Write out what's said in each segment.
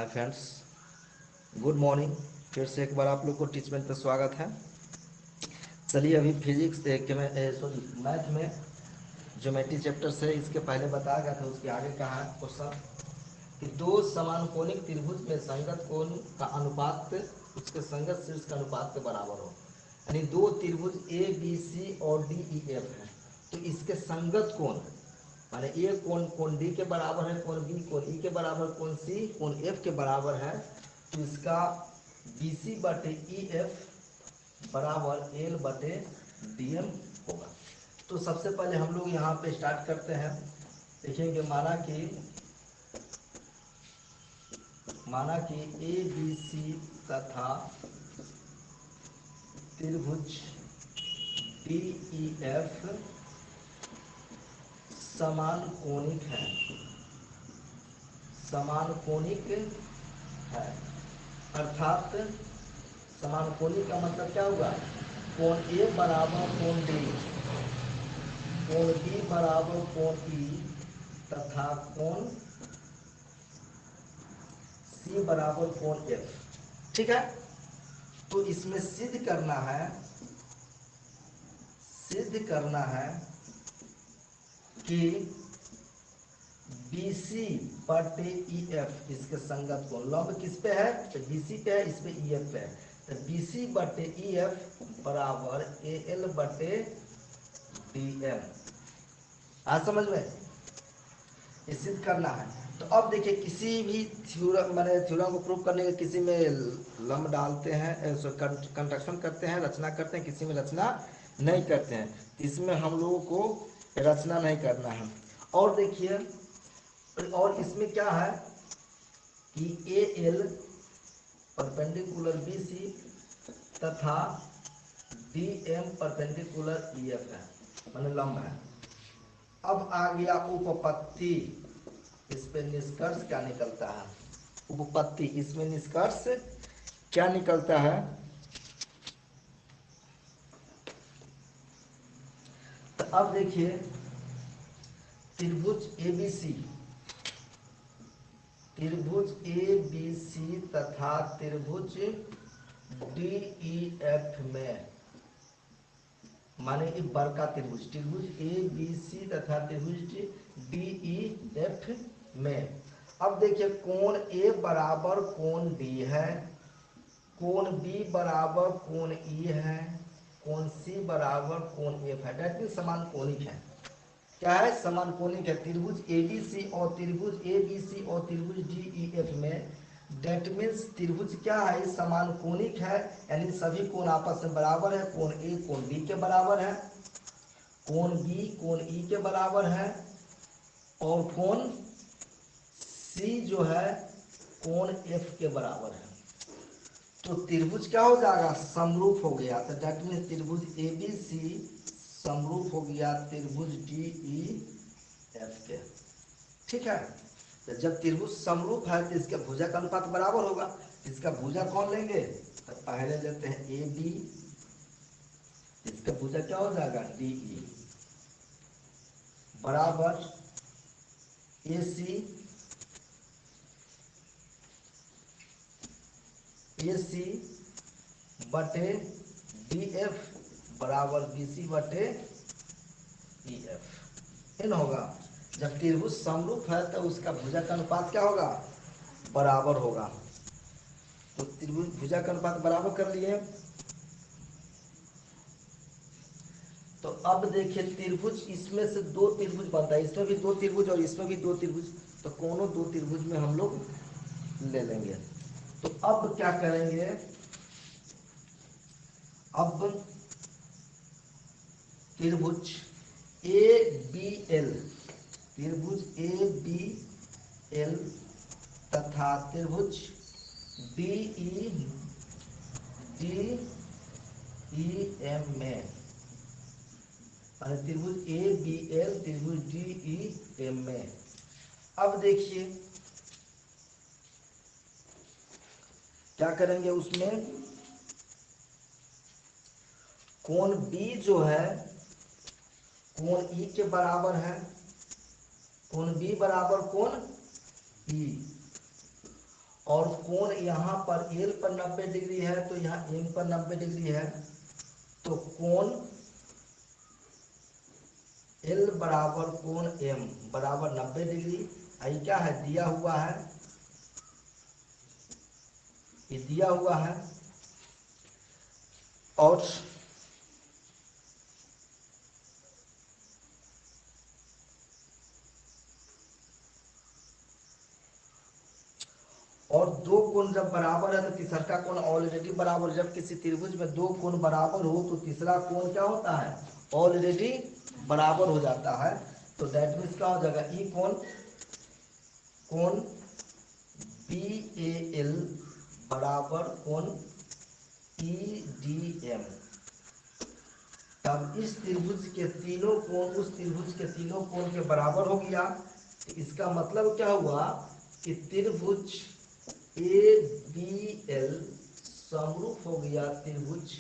Hi friends, good morning. फिर से एक बार आप लोग को टीचमेंट पे स्वागत है। चलिए, अभी फिजिक्स सॉरी मैथ में ज्योमेट्री चैप्टर से इसके पहले बताया गया था, उसके आगे का है क्वेश्चन कि दो समानुकोणिक त्रिभुज में संगत कोण का अनुपात उसके संगत शीर्ष के अनुपात के बराबर हो। यानी दो त्रिभुज ए बी सी और डी ई एफ है, तो इसके संगत कोण माने ए कोण डी के बराबर है, कोण बी कोण ई के बराबर, कोण सी कोण एफ के बराबर है, तो इसका बी सी बटे ई एफ बराबर एल बटे डी एम होगा। तो सबसे पहले हम लोग यहाँ पे स्टार्ट करते हैं। देखेंगे, माना कि ए बी सी तथा त्रिभुज डी ई एफ समान कोणिक है, समान कोणिक है। अर्थात समान कोणिक का मतलब क्या होगा? कोण ए बराबर कोण डी, कोण बी बराबर कोण ई तथा कोण सी बराबर कोण एफ। ठीक है, तो इसमें सिद्ध करना है कि BC बटे EF इसके संगत कोण, लंब किस पे है? तो BC पे है, इस पे EF पे है। तो BC बटे EF बराबर AL बटे DM। आज समझ में? ये सिद्ध करना है। तो अब देखिए, किसी भी थ्योरम को प्रूव करने के किसी में लंब डालते हैं, कंस्ट्रक्शन करते हैं, रचना करते हैं, किसी में रचना नहीं करते हैं। इसमें हम लोगों को रचना नहीं करना है। और देखिए, और इसमें क्या है कि A L perpendicular B C तथा D M perpendicular E F है, माने लंब है। अब आ गया उपपत्ति। इस पे निष्कर्ष क्या निकलता है? उपपत्ति, इसमें निष्कर्ष क्या निकलता है? तो अब देखिए, त्रिभुज ए बी सी तथा त्रिभुज डी ई एफ में, माने ये बड़का त्रिभुज ए बी सी तथा त्रिभुज डी ई एफ में। अब देखिए, कोण ए बराबर कोण डी है, कोण बी बराबर कोण ई है, कोण सी बराबर कोण एफ है। डेट मीन्स समान कोणिक है। क्या है? समान कोणिक है। त्रिभुज ABC और त्रिभुज ABC और त्रिभुज DEF में, डेट मीन्स त्रिभुज क्या है? समान कोणिक है, यानी सभी कोण आपस में बराबर है। कोण ए कोण बी के बराबर है, कोण बी कोण ई के बराबर है, और कोण सी जो है कोण एफ के बराबर है। तो त्रिभुज क्या हो जाएगा? समरूप हो गया। तो डेट मीन्स त्रिभुज ABC समरूप हो गया त्रिभुज DEF के। ठीक है, तो जब त्रिभुज समरूप है तो इसके भुजा का अनुपात बराबर होगा। इसका भुजा कौन लेंगे? तो पहले लेते हैं AB, इसका भुजा क्या हो जाएगा? DE बराबर AC बटे DF बराबर BC बटे EF। इन होगा। जब त्रिभुज समरूप है तो उसका भुजा का अनुपात क्या होगा? बराबर होगा। तो त्रिभुज भुजा का अनुपात बराबर कर लिए। तो अब देखिए, त्रिभुज इसमें से दो त्रिभुज बनता है, इसमें भी दो त्रिभुज और इसमें भी दो त्रिभुज। तो कोनो दो त्रिभुज में हम लोग ले लेंगे। तो अब क्या करेंगे? अब त्रिभुज ABL, त्रिभुज ABL तथा त्रिभुज DEM में, त्रिभुज ABL त्रिभुज DEM में। अब देखिए क्या करेंगे उसमें? कोण B जो है कोण E के बराबर है, कोण B बराबर कोण E, और कोण यहाँ पर एल पर 90 डिग्री है तो यहाँ एम पर 90 डिग्री है, तो कोण एल बराबर कोण एम बराबर 90 डिग्री। ये क्या है, दिया हुआ है, ये दिया हुआ है। और दो कोण जब बराबर है तो तीसरा कोण ऑलरेडी बराबर। जब किसी त्रिभुज में दो कोण बराबर हो तो तीसरा कोण क्या होता है, ऑलरेडी बराबर हो जाता है। तो दैट मीन्स क्या हो जाएगा, ई कोण बी ए एल बराबर कोण ई डी एम। तब इस त्रिभुज के तीनों कोण उस त्रिभुज के तीनों कोण के बराबर हो गया। तो इसका मतलब क्या हुआ कि त्रिभुज ए बी एल समरूप हो गया त्रिभुज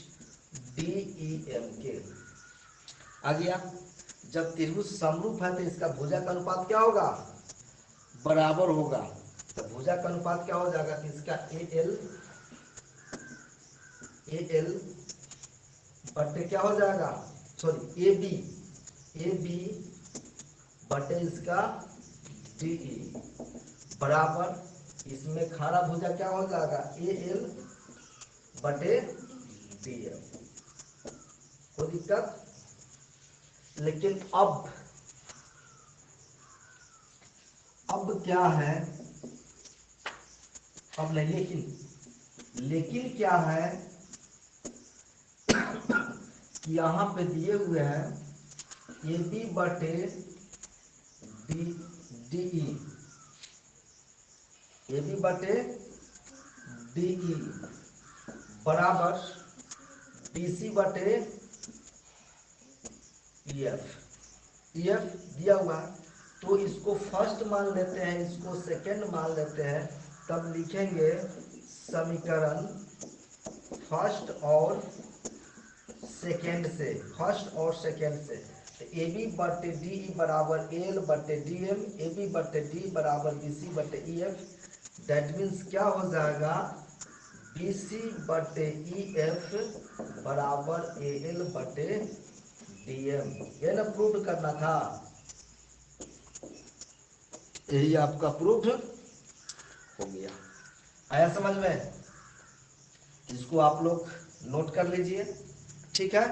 डी ई एम के। आ गया। जब त्रिभुज समरूप है तो इसका भुजा का अनुपात क्या होगा, बराबर होगा। तो भुजा का अनुपात क्या हो जाएगा कि इसका ए एल बटे क्या हो जाएगा, सॉरी ए बी बटे इसका डी ई बराबर, इसमें खाना भुजा क्या हो जाएगा, ए एल बटे डी एम। कोई दिक्कत? लेकिन अब क्या है, अब नहीं, लेकिन क्या है कि यहां पे दिए हुए हैं ए बी बटे डी ई, ए बी बटे डी ई बराबर बी सी बटे ई एफ दिया हुआ। तो इसको फर्स्ट मान लेते हैं, इसको सेकंड मान लेते हैं, तब लिखेंगे समीकरण फर्स्ट और सेकंड से, ए बी बटे डी ई बराबर एल बटे डी एम, ए बी बटे डी बराबर बी सी बटे ई एफ। दैट मीन्स क्या हो जाएगा, बी सी बटे ई एफ बराबर ए एल बटे डी एम। ये ना प्रूव करना था, यही आपका प्रूफ हो गया। आया समझ में? इसको आप लोग नोट कर लीजिए, ठीक है।